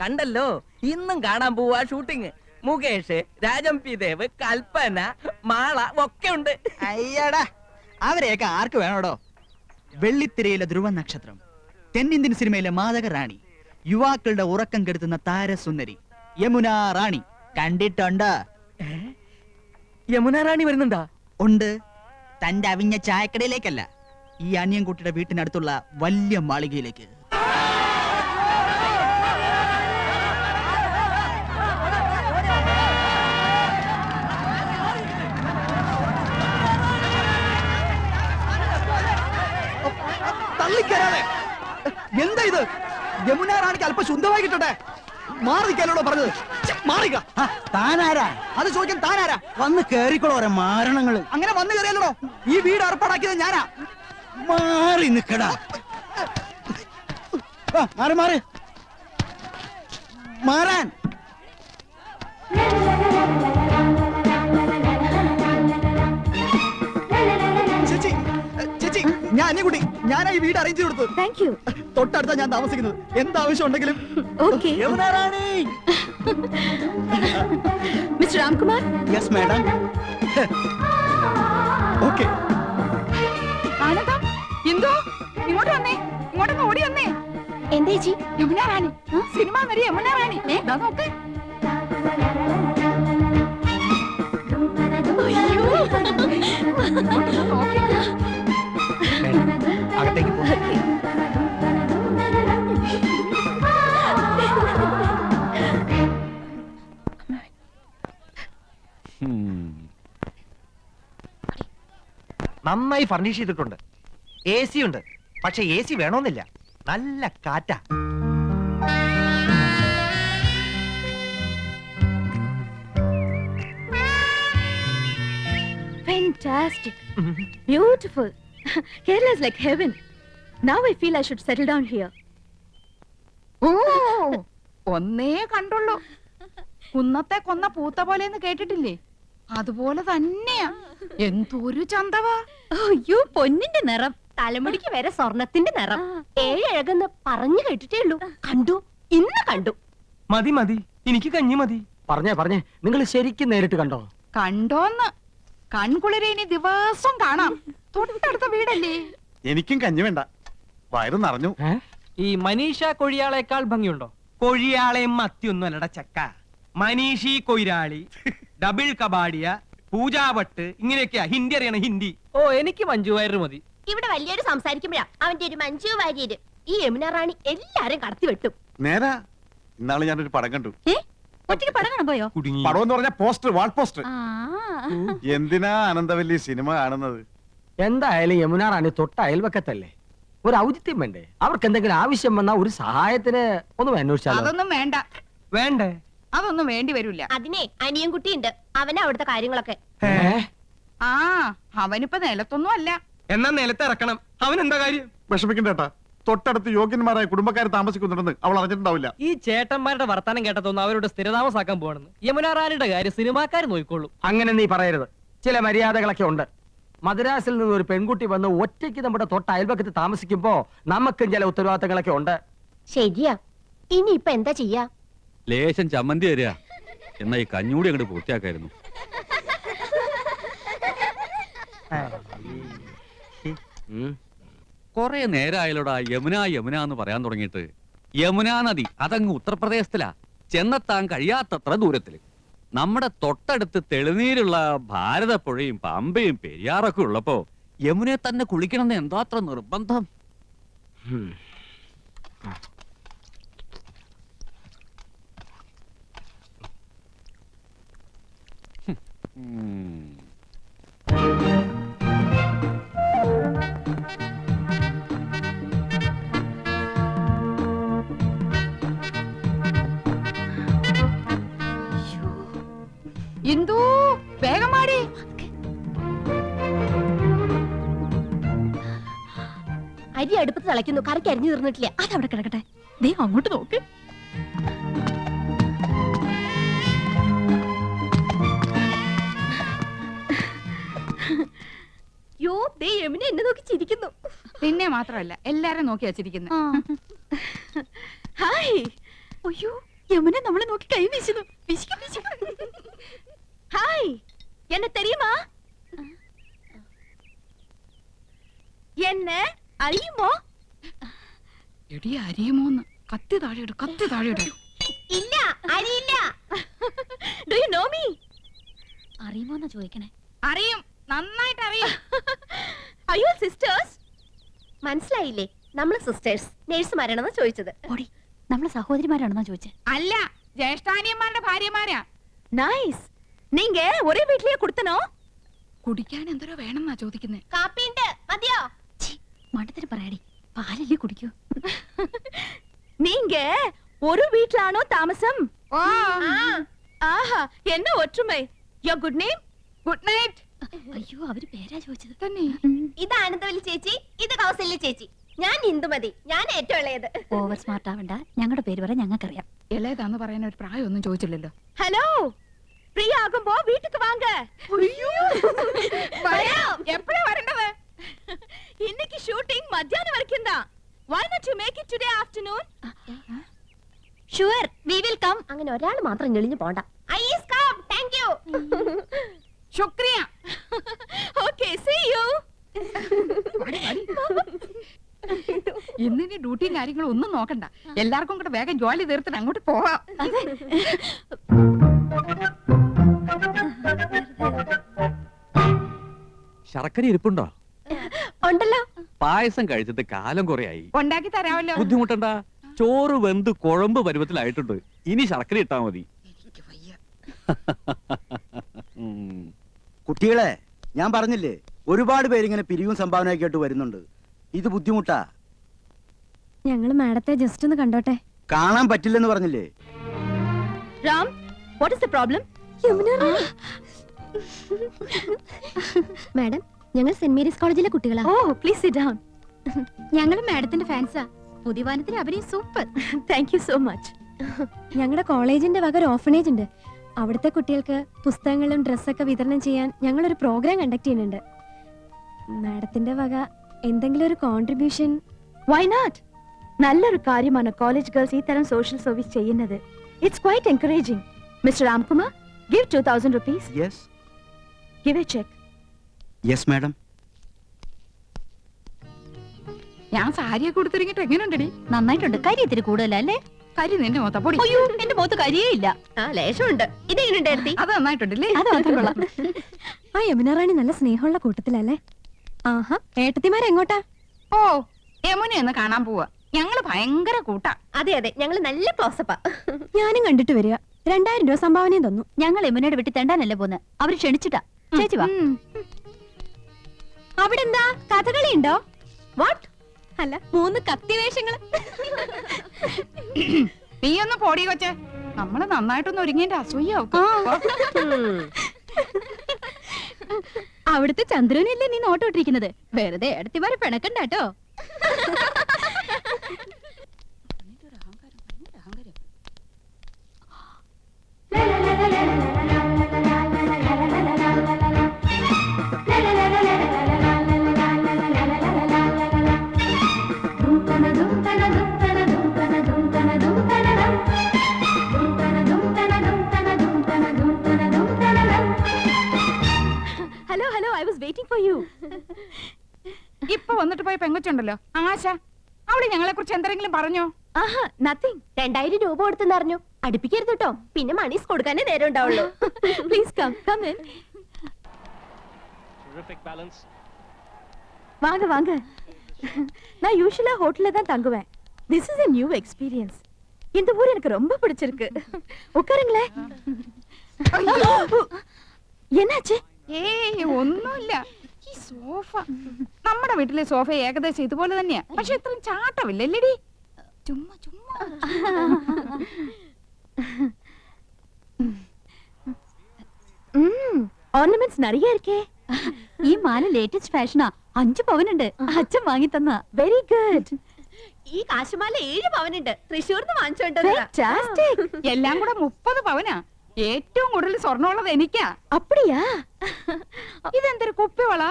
കണ്ടല്ലോ, ഇന്നും കാണാൻ പോവാ ഷൂട്ടിങ്. മുകേഷ്, രാജം പി ദേവ്, കൽപ്പന, മാള ഒക്കെ ഉണ്ട്. അയ്യടാ, അവരെയൊക്കെ ആർക്ക് വേണോടോ? വെള്ളിത്തിരയിലെ ധ്രുവ നക്ഷത്രം, തെന്നിന്ത്യൻ സിനിമയിലെ മാതക റാണി, യുവാക്കളുടെ ഉറക്കം കെടുത്തുന്ന താരസുന്ദരി യമുന റാണി കണ്ടിട്ടുണ്ട്. യമുന റാണി വരുന്നുണ്ടാ? ഉണ്ട്. തന്റെ അവിഞ്ഞ ചായക്കടയിലേക്കല്ല, ഈ അനിയൻകുട്ടിയുടെ വീട്ടിനടുത്തുള്ള വലിയ മാളികയിലേക്ക്. തള്ളിക്കരാതെ. എന്താ ഇത്? യമുന റാണിക്ക് അല്പം ശുദ്ധമായി കിട്ടട്ടെ. മാറിക്കാനോടോ പറഞ്ഞത്? മാറിക്ക. താനാരാ? അത് ചോദിക്കാൻ താനാരാ? വന്ന് കേറിക്കോളോ ഓരോ മാരണങ്ങള്. അങ്ങനെ വന്നു കയറിയല്ലോ. ഈ വീട് ഏർപ്പാടാക്കിയത് ഞാനാ. മാറി നിക്കടാ. മാറി മാറി മാറാൻ. ചേച്ചി ചേച്ചി, ഞാൻ അനിയൻകുട്ടി. ഞാനാ ഈ വീട് അറേഞ്ച് ചെയ്ത് കൊടുത്തത്. Thank you. തൊട്ടടുത്താ ഞാൻ താമസിക്കുന്നത്. എന്താവശ്യം ഉണ്ടെങ്കിലും. Okay. Yamuna Rani. Mister Ramkumar. Yes madam. Okay. ആനന്ദം, എന്തോ ഇങ്ങോട്ട് വന്നേ, ഇങ്ങോട്ടൊന്ന് ഓടി വന്നേ. എന്തേ ചേച്ചി? യമുന റാണി, സിനിമ നടി യമുന റാണി. ദാ നോക്ക്. ഇങ്ങോട്ടൊന്ന് നോക്ക്. അകത്തേക്ക് പോ. നന്നായി ഫർണിഷ് ചെയ്തിട്ടുണ്ട്. എ സി ഉണ്ട്. പക്ഷെ എ സി വേണമെന്നില്ല. നല്ല കാറ്റാ. Fantastic. Beautiful. Kerala is like heaven. Now I feel I should settle down here. ഓ, ഒന്നേ കണ്ടുള്ളൂ. കുന്നത്തെ കൊന്ന പൂത്ത പോലെന്ന് കേട്ടിട്ടില്ലേ? അതുപോലെ തന്നെയാ. എന്തൊരു ചന്തവാ. അയ്യോ, പൊന്നിന്റെ നിറം. തലമുടിക്ക് വരെ സ്വർണത്തിന്റെ നിറം. ഏഴഴകെന്ന് പറഞ്ഞു കേട്ടിട്ടേ ഉള്ളൂ. കണ്ടു, ഇന്ന് കണ്ടു. മതി മതി, എനിക്ക് കഞ്ഞി മതി. പറഞ്ഞേ നിങ്ങൾ ശരിക്കും നേരിട്ട് കണ്ടോ? കണ്ടോന്ന്? കൺകുളിരെ ഇനി ദിവസം കാണാം. തൊട്ടടുത്ത വീടല്ലേ? എനിക്കും കഞ്ഞി വേണ്ട, വയറ് നിറഞ്ഞു. ഈ മനീഷ കൊഴിയാളേക്കാൾ ഭംഗിയുണ്ടോ? കൊഴിയാളെയും മത്തിയൊന്നും അല്ലട ചക്ക. മനീഷി കൊയിരാളി, ഡബിൾ കബാഡിയ, പൂജാവട്ട്, ഇങ്ങനെയൊക്കെയാ ഹിന്ദി അറിയണ ഹിന്ദി. ഓ, എനിക്ക് മഞ്ജു വാര്യർ മതി. ഇവിടെ വലിയൊരു സംസാരിക്കുമ്പോഴാ അവന്റെ ഒരു മഞ്ജു വാര്യര്. ഈ യമുന റാണി എല്ലാരും കടത്തി വെട്ടും. നേരാ, ഇന്നാള് ഞാനൊരു പടം കണ്ടു. ഒറ്റയ്ക്ക് പടം കാണാൻ പോയോ? പടം എന്ന് പറഞ്ഞ പോസ്റ്റർ, വാൾ പോസ്റ്റർ. എന്തിനാ അനന്തവല്ലി സിനിമ കാണുന്നത്? എന്തായാലും യമുന റാണി തൊട്ട അയൽവക്കത്തല്ലേ, ഒരു ഔചിത്യം വേണ്ടേ? അവർക്ക് എന്തെങ്കിലും ആവശ്യം വന്നാ ഒരു സഹായത്തിന് ഒന്ന് അന്വേഷിച്ചാലോ? അതൊന്നും വേണ്ട. വേണ്ടേ? അതൊന്നും വേണ്ടി വരില്ല. അതിനെ അനിയൻകുട്ടിയുണ്ട്. അവനാ അവിടുത്തെ കാര്യങ്ങളൊക്കെ. ആ, അവനിപ്പോ നിലത്തൊന്നും അല്ല. എന്നാ നിലത്ത് ഇറക്കണം. അവൻ എന്താ കാര്യം? വിഷമിക്കണ്ടേട്ടാ, തൊട്ടടുത്ത് യോഗ്യന്മാരായ കുടുംബക്കാർ താമസിക്കുന്നുണ്ടെന്ന് അവൾ അറിഞ്ഞിട്ടുണ്ടാവില്ല. ഈ ചേട്ടന്മാരുടെ വർത്താനം കേട്ടതൊന്നും അവരോട് സ്ഥിരതാമസാക്കാൻ പോകണമെന്ന് യമുന റാണിയുടെ കാര്യം സിനിമാക്കാർ നോക്കിക്കോളൂ. അങ്ങനെ നീ പറയരുത്. ചില മര്യാദകളൊക്കെ ഉണ്ട്. മദ്രാസിൽ നിന്ന് ഒരു പെൺകുട്ടി വന്ന് ഒറ്റയ്ക്ക് നമ്മുടെ തൊട്ട അയൽപക്കത്ത് താമസിക്കുമ്പോ നമുക്കും ചില ഉത്തരവാദിത്തങ്ങളൊക്കെ ഉണ്ട്. ശരിയാ. ഇനി ഇപ്പൊ എന്താ ചെയ്യാ? ലേശം ചമ്മന്തി തരിക. എന്നാ ഈ കഞ്ഞൂടി അങ്ങോട്ട് പൂർത്തിയാക്കായിരുന്നു. കൊറേ നേരമായാലോടാ യമുന യമുന എന്ന് പറയാൻ തുടങ്ങിയിട്ട്. യമുനാ നദി അതങ്ങ് ഉത്തർപ്രദേശത്തിലാ, ചെന്നെത്താൻ കഴിയാത്തത്ര ദൂരത്തില്. നമ്മുടെ തൊട്ടടുത്ത് തെളിനീരുള്ള ഭാരതപ്പുഴയും പമ്പയും പെരിയാറൊക്കെ ഉള്ളപ്പോ യമുനെ തന്നെ കുളിക്കണമെന്ന് എന്താ അത്ര നിർബന്ധം? ഇന്ദു, വേഗം മാടി. അരി അടുപ്പത്ത് തിളയ്ക്കുന്നു. കറിക്ക് അരിഞ്ഞു തീർന്നിട്ടില്ല. അതവിടെ കിടക്കട്ടെ. ദേ അങ്ങോട്ട് നോക്ക്. യോ, ദേ യമുന എന്നെ നോക്കി ചിരിക്കുന്നു. നിന്നെ മാത്രമല്ല, എല്ലാരും നോക്കി വച്ചിരിക്കുന്നു. ഹായ്. അയ്യോ, യമുന നമ്മളെ നോക്കി കൈ വീശുന്നു. ഹായ്, എന്നെ തെരിയുമാ? എന്നെ അറിയുമോ? എടി, അറിയുമോന്ന്? കത്തി താഴെയിട്, കത്തി താഴെയിട്. ഇല്ല, അറിയില്ല. Do you know me? അറിയുമോന്നാ ചോദിക്കണേ. അറിയും, നന്നായിട്ട് അറിയും. അയ്യോ, സിസ്റ്റേഴ്സ്. മനസ്സിലായില്ലേ? നമ്മള് സിസ്റ്റേഴ്സ് നേഴ്സുമാരാണെന്നാ ചോദിച്ചത്. ഓടി, നമ്മള് സഹോദരിമാരാണെന്നാ ചോദിച്ചത്. അല്ല, ജ്യേഷ്ഠാനിയന്മാരുടെ ഭാര്യമാരാ. നൈസ്. നീങ്ക ഒരേ വീട്ടിലേ കൊടുത്തനോ? കുടിക്കാൻ എന്തോരോ വേണമെന്നാ ചോദിക്കുന്നേ. കാപ്പിണ്ട്, മതിയോ? മണ്ടത്തിന് പറയാടി, പാലല്ലേ കുടിക്കൂ. നീങ്ക ഒരു വീട്ടിലാണോ താമസം? ഓ ആഹാ, എന്നെ ഒற்றுമൈ. യോ ഗുഡ് നെയിം? Good night. അയ്യോ, അവര് പേരാ ചോദിച്ചത്. തന്നെ ഇത് ആനന്ദവല്ലി ചേച്ചി, ഇത് കൗസല്യ ചേച്ചി. ഞാൻ ഇന്ദുമതി, ഞാൻ ഏറ്റവും ഇളയത്. ഓവർ സ്മാർട്ട് ആവണ്ട, ഞങ്ങളുടെ പേര് പറയാൻ ഞങ്ങൾക്കറിയാം. ഇളയതാന്ന് പറയാൻ ഒരു പ്രായമൊന്നും ചോദിച്ചില്ലല്ലോ. ഹലോ, ഫ്രീ ആകുമ്പോ വീട്ടുക്ക് വാങ്ക. എപ്പോഴാ വരേണ്ടത്? இன்னைக்கு ஷூட்டிங் மத்தியானம் வரைக்கும் தான். Why not you make it today afternoon? Sure, we will come. അങ്ങനെ ഒരാൾ മാത്രം ഞെളിഞ്ഞു പോണ്ട. I is come, thank you. ശുക്രിയ. Okay, see you. ഇന്നിനി ഡ്യൂട്ടിയും കാര്യങ്ങളും ഒന്നും നോക്കണ്ട. എല്ലാവർക്കും കൂടെ വേഗം ജോലി തീർത്തിട്ട് അങ്ങോട്ട് പോവാം. ശർക്കര ഇരിപ്പുണ്ടോ? ഉണ്ടല്ലോ. പായസം കഴിച്ചിട്ട് കാലം കുറയായി. ഉണ്ടാക്കി തരാമല്ലോ. ബുദ്ധിമുട്ടണ്ട, ചോറ് വെന്ത് കുഴമ്പ് പരുവത്തിലായിട്ടുണ്ട്. ഇനി ശർക്കര ഇട്ടാ മതി. കുട്ടികളെ, ഞാൻ പറഞ്ഞില്ലേ, ഒരുപാട് പേരിങ്ങനെ പിരിവും സംഭാവനയൊക്കെ ആയിട്ട് വരുന്നുണ്ട്. ഇത് ബുദ്ധിമുട്ടാ. ഞങ്ങൾ മാഡത്തെ ജസ്റ്റ് ഒന്ന് കണ്ടോട്ടെ. കാണാൻ പറ്റില്ലെന്ന് പറഞ്ഞില്ലേ? Ram, what is the problem? Madam, ഞങ്ങൾ സെന്റ് മേരീസ് കോളേജിലെ കുട്ടികളാ. Oh, please sit down. ഞങ്ങൾ മാഡത്തിന്റെ ഫാൻസാ. പുതിയ വാനത്തിന് അഭിനയം super. Thank you so much. ഞങ്ങളുടെ കോളേജിന്റെ വക ഒരു ഓർഫനേജ് ഉണ്ട്. അവിടുത്തെ കുട്ടികൾക്ക് പുസ്തകങ്ങളും ഡ്രസ്സൊക്കെ വിതരണം ചെയ്യാൻ ഞങ്ങളൊരു പ്രോഗ്രാം കണ്ടക്ട് ചെയ്യുന്നുണ്ട്. മാഡത്തിന്റെ വക എന്തെങ്കിലും ഒരു കോൺട്രിബ്യൂഷൻ? Why not? നല്ലൊരു കാര്യമാണ് കോളേജ് ഗേൾസ് ഈ തരം സോഷ്യൽ സർവീസ് ചെയ്യുന്നത്. It's quite encouraging. Mr. Ramkumar, give 2000 rupees. Yes. Give a check. Yes, madam. ഞാൻ സാരിയൊക്കെ കൊടുത്തിറങ്ങിട്ട് എങ്ങനെയുണ്ടടി? നന്നായിട്ടുണ്ട്. കരി ഇത്തിരി കൂടുതലല്ലേ? കരി നിന്റെ മൊത്തം പൊടി. അയ്യോ, എന്റെ മുഖത്ത് കരിയേ ഇല്ല. ആ, ലേശമുണ്ട്. ഇത് എങ്ങനെയുണ്ടായിരുന്നു? അത് നന്നായിട്ടുണ്ടല്ലേ? അത് മാത്രം കൊള്ളാം. ആ യമുന റാണി നല്ല സ്നേഹമുള്ള കൂട്ടത്തിലല്ലേ? ആഹാ, ഏട്ടത്തിമാരെങ്ങോട്ടാ? ഓ, യമുന ഒന്ന് കാണാൻ പോവാ. ഞങ്ങള് ഭയങ്കര കൂട്ടാ. അതെ അതെ, ഞങ്ങൾ നല്ല ക്ലോസപ്പാ. ഞാനും കണ്ടിട്ട് വരിക. 2000 രൂപ സംഭാവനയും തന്നു. ഞങ്ങൾ യമുനയുടെ വീട്ടിൽ തെണ്ടാനല്ലേ പോന്ന്. അവര് ക്ഷണിച്ചിട്ടാ. ചേച്ചി വാ. അവിടെ എന്താ കഥകളി ഉണ്ടോ? വാട്ട്? അല്ല, 3 കത്തിവേഷങ്ങള്. നീ ഒന്ന് പോടി കൊച്ചേ. നമ്മള് നന്നായിട്ടൊന്ന് ഒരുങ്ങിന്റെ അസൂയാവും. അവിടുത്തെ ചന്ദ്രനല്ലേ നീ നോട്ടോട്ടിരിക്കുന്നത്? വെറുതെ എടുത്തിമാരെ പിണക്കണ്ടാട്ടോ. Hello hello, I was waiting for you. ഇപ്പൊ വന്നിട്ട് പോയ പെങ്കൊച്ചുണ്ടല്ലോ ആശ, അവള് ഞങ്ങളെ കുറിച്ച് എന്തെങ്കിലും പറഞ്ഞോ? ആഹാ, നത്തിങ്. 2000 രൂപ കൊടുത്തെന്ന് അറിഞ്ഞു. അടുപ്പിക്കരുത് കേട്ടോ, പിന്നെ മണീസ് കൊടുക്കാനേ നേരം ഉണ്ടാവുള്ളൂ. Please come come in. வாங்க வாங்க. நான் யூசுவலா ஹோட்டல்ல தான் தங்குவேன். This is a new experience. இந்த ஊர் எனக்கு ரொம்ப பிடிச்சிருக்கு. உட்காருங்களே. என்னாச்சு? ഏയ് ഒന്നുമില്ല. ഈ സോഫ, നമ്മുടെ വീട്ടിലെ സോഫ ഏകദേശം ഇതുപോലെ തന്നെയാ. പക്ഷെ ഇത്രയും ചാട്ടമില്ലല്ലേടി? ചുമ്മാ ചുമ്മാ. ഓർണമെന്റ്സ് நிறைய இருக்கே. ഈ മാല ലേറ്റസ്റ്റ് ഫാഷനാ. 5 പവനുണ്ട്. അച്ഛൻ വാങ്ങി തന്ന. Very good. ഈ കാശുമാല 7 പവനുണ്ട്. തൃശ്ശൂർന്ന് വാങ്ങിച്ചോണ്ടത്. ഫാന്റാസ്റ്റിക്. എല്ലാം കൂടെ 30 പവനാ. ഏറ്റവും കൂടുതൽ സ്വർണ്ണമുള്ളത് എനിക്കാ. அப்படியா? ഇതെന്തൊരു കുപ്പിവള?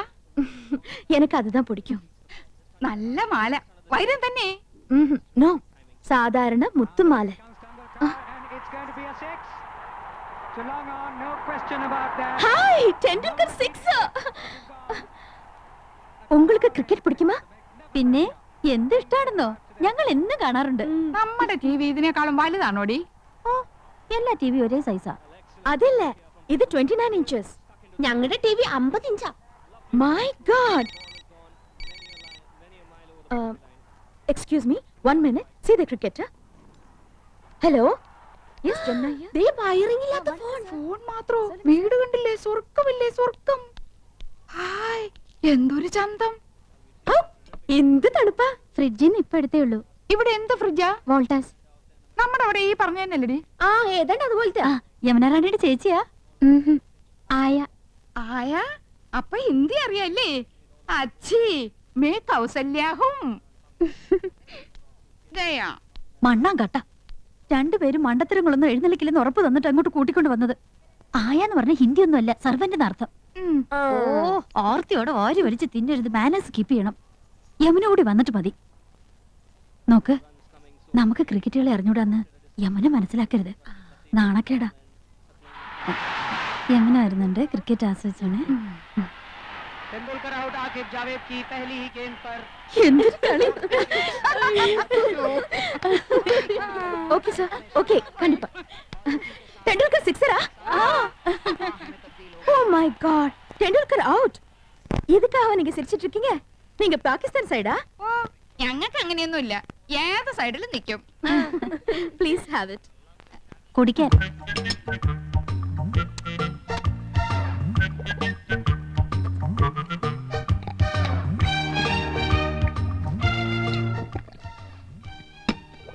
எனக்கு அதுதான் பிடிக்கும். നല്ല മാല. വൈരം തന്നെ. നോ, സാധാരണ മുത്തുമാല. ஹாய், டெண்டுல்கர் 6. உங்களுக்கு ക്രിക്കറ്റ് പിടിക്കുമാ? പിന്നെ എന്ത് ഇഷ്ടാണെന്നോ, ഞങ്ങൾ എന്ന് കാണാറുണ്ട്. നമ്മുടെ ടിവി ഇതിനേക്കാളും വലുതാണോടി? ഓ, എല്ലാ ടിവി ഒരേ സൈസാ. അതല്ല, ഇത് 29 ഇഞ്ചസ്. ഞങ്ങളുടെ ടിവി 50 ഇഞ്ചാ. My god. Excuse me, 1 minute. See the cricket. Hello. Yes Chennai. ദേ വയറിംഗ് ഇല്ലാത്ത ഫോൺ. ഫോൺ മാത്രോ? വീട് കണ്ടില്ലേ? സ്വർഗമില്ലേ സ്വർഗം. ഹായ്, എന്തൊരു ചന്തം. എന്ത് തണുപ്പാ. ഫ്രിഡ്ജിന്ന് ഇപ്പൊ എടുത്തേ ഉള്ളൂ. ഇവിടെ എന്ത് ഫ്രിഡ്ജാ? വോൾട്ടാസ്. നമ്മുടെ അവിടെ ഈ പറഞ്ഞു തന്നെയല്ലടി. ആ ഏതാണ്ട് അതുപോലത്തെ ആ യമുനാറാണിയുടെ ചേച്ചിയാ. ആയ ആയ അപ്പൊ ഹിന്ദി അറിയാല്ലേ? അച്ഛി മേ കൗസല്യാഹും ഗയാ. മണ്ണാൻ കട്ട രണ്ടുപേരും മണ്ടത്തരങ്ങളൊന്നും എഴുന്നള്ളിക്കില്ലെന്ന് ഉറപ്പ് തന്നിട്ട് അങ്ങോട്ട് കൂട്ടിക്കൊണ്ട് വന്നത്. ആയാന്ന് പറഞ്ഞ ഹിന്ദി ഒന്നും അല്ല, സർവന്റെ അർത്ഥം. ഓ ആർത്തിയോടെ വാരി വലിച്ച് തിന്നരുത്, മാനേഴ്സ് കീപ്പ് ചെയ്യണം. യമുന കൂടി വന്നിട്ട് മതി. നോക്ക്, നമുക്ക് ക്രിക്കറ്റുകളെ അറിഞ്ഞൂടാന്ന് യമുന മനസ്സിലാക്കരുത്, നാണക്കേടാ. യമുന വരുന്നുണ്ട്, ക്രിക്കറ്റ് ആസ്വദിച്ചാണ്. എന്തൊരു കളി. ஓகே சார் ஓகே கண்டிப்பா டெண்டுல்கர் சிக்ஸரா oh my god Tendulkar out இதுக்காக நீங்க சிரிச்சிட்டு இருக்கீங்க நீங்க பாகிஸ்தான் சைடா ഓ ഞങ്ങൾക്ക് അങ്ങനെയൊന്നുമില്ല, ഏത് സൈഡിലും നിൽക്കും. ப்ளீஸ் ஹேவ் இட் കുടിക്കാൻ.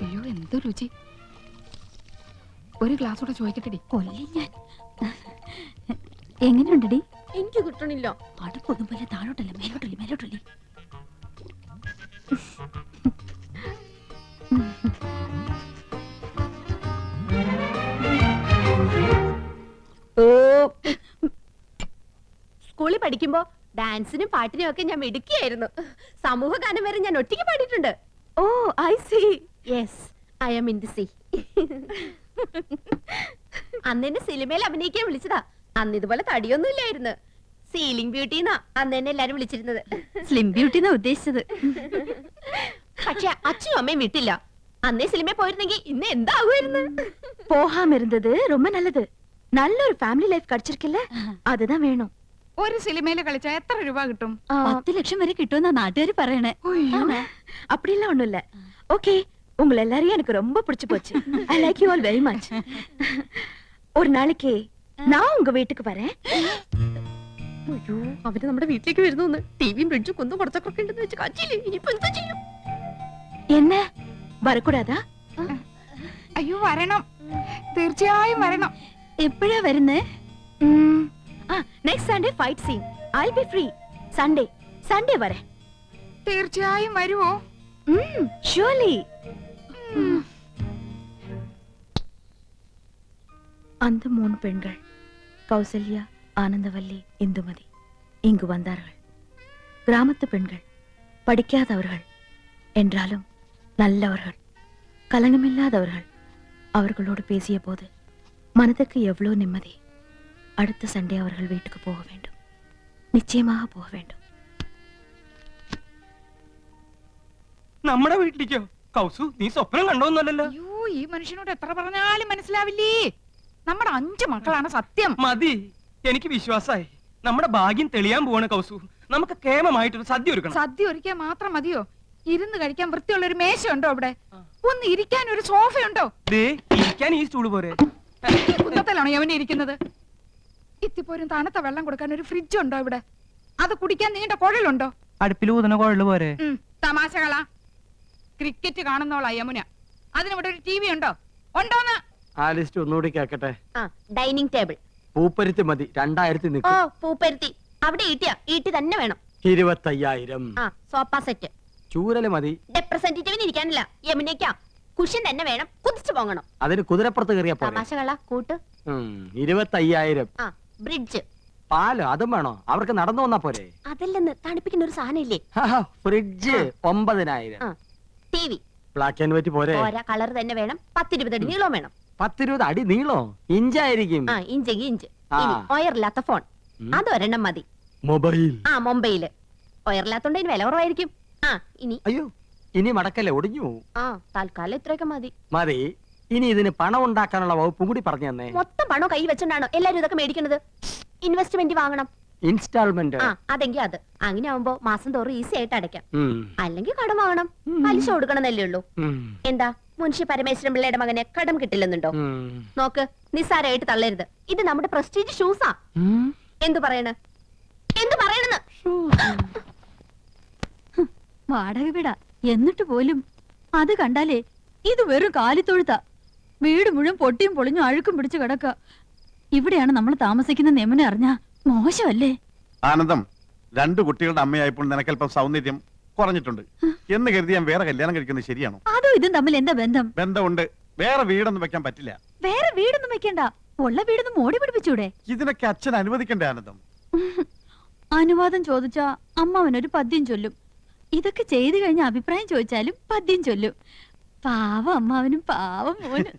അയ്യോ എന്ത് രുചി. ഒരു ഗ്ലാസ് കൂടെ ചോദിക്കട്ടെടി. കൊല്ലി ഞാൻ. എങ്ങനെയുണ്ടടി? എനിക്ക് കിട്ടണില്ല. അടുപ്പൊന്നും പോലെ താഴോട്ടല്ല മേലോട്ടല്ലേ മേലോട്ടല്ലേ. സ്കൂളിൽ പഠിക്കുമ്പോ ഡാൻസിനും പാട്ടിനും ഒക്കെ ഞാൻ മിടുക്കിയായിരുന്നു. സമൂഹ ഗാനം വരെ ഞാൻ ഒറ്റയ്ക്ക് പാടിയിട്ടുണ്ട്. Oh I see. Yes I am in the sea. അന്ന് എന്നെ സിനിമയിൽ അഭിനയിക്കാൻ വിളിച്ചതാ. അന്ന് ഇതുപോലെ തടിയൊന്നും ഇല്ലായിരുന്നു. സീലിംഗ് ബ്യൂട്ടി എന്നാ അന്ന് എന്നെ എല്ലാരും വിളിച്ചിരുന്നത്. സ്ലിം ബ്യൂട്ടി എന്നാ ഉദ്ദേശിച്ചത്. പക്ഷെ അച്ഛനും അമ്മയും വിട്ടില്ല. അന്നേ സിനിമയിൽ പോയിരുന്നെങ്കിൽ ഇന്ന് എന്താകുമായിരുന്നു. போகாம இருந்தது ரொம்ப நல்லது. நல்ல ஒரு ஃபேமிலி லைஃப் கிடைச்சிருக்குல்ல, அதுதான் வேணும். ഒരു സിനിമയിൽ കളിച്ചാ എത്ര രൂപ കിട്ടും? 10 ലക്ഷം വരെ കിട്ടുമെന്നാ നാട്ടുകാർ പറയണേ. அப்படிலாம் ஒண்ணும் இல்ல. ஓகே உங்களை எல்லாரையும் எனக்கு ரொம்ப பிடிச்சு போச்சு. I like you all very much. ஒரு நாளைக்கு நான் உங்க வீட்டுக்கு வரேன். അയ്യോ അവര് നമ്മുടെ വീട്ടിലേക്ക് വരുന്നു. ടിവിയും ഫ്രിഡ്ജും കൊന്നും കുറച്ചൊക്കെ ഉണ്ടെന്ന് വെച്ച് കാച്ചില്ലേ. ഇനിയിപ്പോ എന്താ ചെയ്യും? എന്നെ വരക്കൂടാതാ? അയ്യോ വരണം, തീർച്ചയായും വരണം. എപ്പോഴാ വരുന്നേ? Next Sunday fight scene. I be free. Sunday വരെ. തീർച്ചയായും വരുവോ? ഷുവർലി. அந்த 3 பெண்கள் கௌசல்யா, ஆனந்தவல்லி, இந்துமதி இங்கு வந்தார்கள். கிராமத்து பெண்கள், படிக்காதவர்கள் என்றாலும் நல்லவர்கள், கலங்கமில்லாதவர்கள். அவர்களோடு பேசிய போது மனதுக்கு எவ்வளவு நிம்மதி. அடுத்த சண்டே அவர்கள் வீட்டுக்கு போக வேண்டும், நிச்சயமாக போக வேண்டும். നമ്മുടെ വീട്ടിലേക്കോ? കൗസു നീ സ്വപ്നം കണ്ടോന്നല്ലോ. അയ്യോ ഈ മനുഷ്യനോട് എത്ര പറഞ്ഞാലും മനസ്സിലാവില്ലേ. നമ്മുടെ 5 മക്കളാണ് സത്യം. മതി, എനിക്ക് വിശ്വാസായി. നമ്മുടെ ഭാഗ്യം തെളിയാൻ പോവാണ് കൗസു. നമുക്ക് കേമമായിട്ടൊരു സദ്യ ഒരുക്കണം. സദ്യ ഒരുക്കാൻ മാത്രം മതിയോ? ഇരുന്ന് കഴിക്കാൻ വൃത്തിയുള്ള ഒരു മേശയുണ്ടോ അവിടെ? ഒന്ന് ഇരിക്കാൻ ഒരു സോഫയുണ്ടോ? ഇരിക്കാൻ ഈ സ്റ്റൂള് പോരെ? കുന്നത്തിലാണോ യവനെ ഇരിക്കുന്നത്? ഇത്തിപ്പോരും തണുത്ത വെള്ളം കൊടുക്കാൻ ഒരു ഫ്രിഡ്ജ് ഉണ്ടോ ഇവിടെ? അത് കുടിക്കാൻ നീണ്ട കുഴലുണ്ടോ? അടുപ്പിൽ ഊതുന്ന കുഴല് പോരെ? തമാശകളാ. ക്രിക്കറ്റ് കാണുന്നോളാ യമുന. അതിനിവിടെ ഒരു TV ഉണ്ടോ? ഉണ്ടോന്ന്? ആ ലിസ്റ്റ് ഒന്നുകൂടി കേക്കട്ടെ. Dining table. പൂപ്പരുത്തി മതി, 2000 ഓ നിൽക്കും. പൂപ്പരുത്തി അവിടെ ഈട്ടി തന്നെ വേണം. 25,000. Sofa set. ചൂരല് മതി. റെപ്രസെന്റേറ്റീവിന് ഇരിക്കാനില്ല, യമുനയ്ക്കാ. കുഷൻ തന്നെ വേണം, കുതിച്ചു പോകണം. അതിന് കുതിരപ്പുറത്ത് കയറിയ പോലെ. തമാശകളാ കൂട്ട്. 25,000. ബ്രിഡ്ജ്. പാല് അതും വേണോ? അവർക്ക് നടന്നു വന്നാ പോരെ? അതല്ലെന്ന് തണുപ്പിക്കുന്ന ഒരു സാധനം ഇല്ലേ? Fridge 9,000. TV. Black and white പോരെ? ഓരോ കളർ തന്നെ വേണം. 10-20 അടി നീളം വേണം. 10-20 അടി നീളോ? ഇഞ്ചായിരിക്കും. ഇഞ്ചെങ്കിൽ ഇഞ്ച്. ഒയറില്ലാത്ത ഫോൺ അതൊരെണ്ണം മതി. മൊബൈൽ. മൊബൈല്. ഒയറില്ലാത്തോണ്ട് ഇതിന് വില കുറവായിരിക്കും. ഇനി അയ്യോ ഇനി മടക്കല്ലേ, ഒടിഞ്ഞു. തൽക്കാലം ഇത്രയൊക്കെ മതി. മതി. ഇനി ഇതിന് പണം ഉണ്ടാക്കാനുള്ള വകുപ്പും കൂടി പറഞ്ഞു തന്നെ. മൊത്തം പണം കൈ വെച്ചോണ്ടാണോ എല്ലാരും ഇതൊക്കെ മേടിക്കുന്നത്? ഇൻവെസ്റ്റ്മെന്റ് വാങ്ങണം. ഇൻസ്റ്റാൾമെന്റ്. അതെങ്കിൽ അത് അങ്ങനെ ആവുമ്പോ മാസം തോറും ഈസി ആയിട്ട് അടയ്ക്കാം. അല്ലെങ്കിൽ കടം വാങ്ങണം, പലിശ കൊടുക്കണമെന്നല്ലേ ഉള്ളൂ. എന്താ മുൻഷി പരമേശ്വരൻ പിള്ളയുടെ മകനെ കടം കിട്ടില്ലെന്നുണ്ടോ? നോക്ക്, നിസ്സാരമായിട്ട് തള്ളരുത്. ഇത് നമ്മുടെ പ്രസ്റ്റീജ് ഷൂസാ. എന്തു പറയണെന്ന് വാടക വിടാ എന്നിട്ട് പോലും അത് കണ്ടാലേ ഇത് വെറും കാലിത്തൊഴുത്ത. വീട് മുഴുവൻ പൊട്ടിയും പൊളിഞ്ഞും അഴുക്കും പിടിച്ചു കിടക്ക. ഇവിടെയാണ് നമ്മൾ താമസിക്കുന്ന നെമന അറിഞ്ഞ മോശമല്ലേ? ആനന്ദം, 2 കുട്ടികളുടെ അമ്മയായപ്പോൾ നിനക്കല്പം സൗന്ദര്യം കുറഞ്ഞിട്ടുണ്ട് എന്ന് കരുതി ഞാൻ വേറെ കല്യാണം കഴിക്കുന്നത് ശരിയാണോ? അതും ഇതും തമ്മിൽ എന്താ ബന്ധം? ബന്ധമുണ്ട്. വേറെ വീടൊന്നും വെക്കാൻ പറ്റില്ല. വേറെ വീടൊന്നും വെക്കണ്ട, ഉള്ള വീടൊന്നും മോടി പിടിപ്പിച്ചൂടെ? ഇതിനൊക്കെ അച്ഛൻ അനുവദിക്കണ്ടേ ആനന്ദം? അനുവാദം ചോദിച്ചാ അമ്മാവനൊരു പദ്യം ചൊല്ലും. ഇതൊക്കെ ചെയ്തു കഴിഞ്ഞ അഭിപ്രായം ചോദിച്ചാലും പദ്യം ചൊല്ലും. പാവം അമ്മാവനും പാവം മോനും.